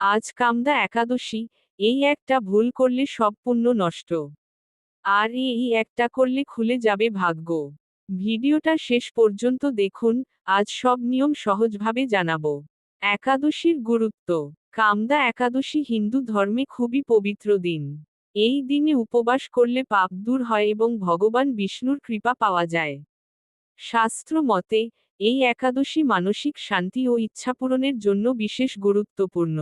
আজ কামদা একাদশী, এই একটা ভুল করলে সব পুণ্য নষ্ট। আর এই একটা করলে খুলে যাবে ভাগ্য। ভিডিওটা শেষ পর্যন্ত দেখুন, আজ সব নিয়ম সহজভাবে জানাবো। একাদশীর গুরুত্ব। কামদা একাদশী হিন্দু ধর্মে খুবই পবিত্র দিন। এই দিনে উপবাস করলে পাপ দূর হয় এবং ভগবান বিষ্ণুর কৃপা পাওয়া যায়। শাস্ত্র মতে, এই একাদশী মানসিক শান্তি ও ইচ্ছাপূরণের জন্য বিশেষ গুরুত্বপূর্ণ।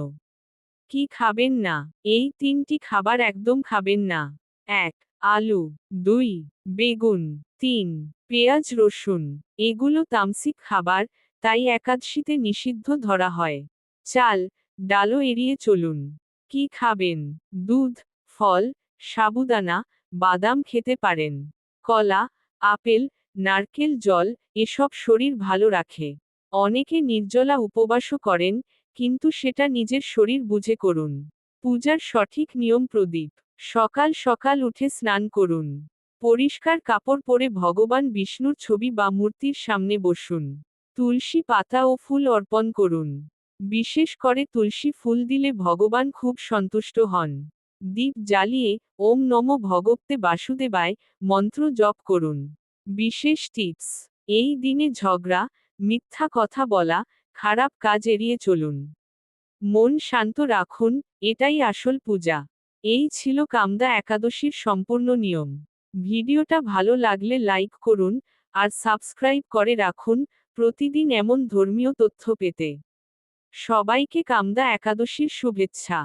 কি খাবেন না? এই তিনটি খাবার একদম খাবেন না। ১. আলু। ২. বেগুন। ৩. পেঁয়াজ রসুন। এগুলো তামসিক খাবার, তাই একাদশীতে নিষিদ্ধ ধরা হয়। চাল, ডালও এড়িয়ে চলুন। কি খাবেন? দুধ, ফল, সাবুদানা, বাদাম খেতে পারেন। কলা, আপেল, নারকেল জল, এসব শরীর ভালো রাখে। অনেকে নির্জলা উপবাসও করেন, কিন্তু সেটা নিজের শরীর বুঝে করুন। পূজার সঠিক নিয়ম প্রদীপ। সকাল সকাল উঠে স্নান করুন। পরিষ্কার কাপড় পরে ভগবান বিষ্ণুর ছবি বা মূর্তির সামনে বসুন। তুলসী পাতা ও ফুল অর্পণ করুন। বিশেষ করে তুলসী ফুল দিলে ভগবান খুব সন্তুষ্ট হন। দীপ জ্বালিয়ে ওম নমো ভগবতে বাসুদেবায় মন্ত্র জপ করুন। বিশেষ টিপস। এই দিনে ঝগড়া, মিথ্যা কথা বলা, খারাপ কাজ এড়িয়ে চলুন। মন শান্ত রাখুন, এটাই আসল পূজা। এই ছিল কামদা একাদশীর সম্পূর্ণ নিয়ম। ভিডিওটা ভালো লাগলে লাইক করুন, আর সাবস্ক্রাইব করে রাখুন, প্রতিদিন এমন ধর্মীয় তথ্য পেতে। সবাইকে কামদা একাদশীর শুভেচ্ছা।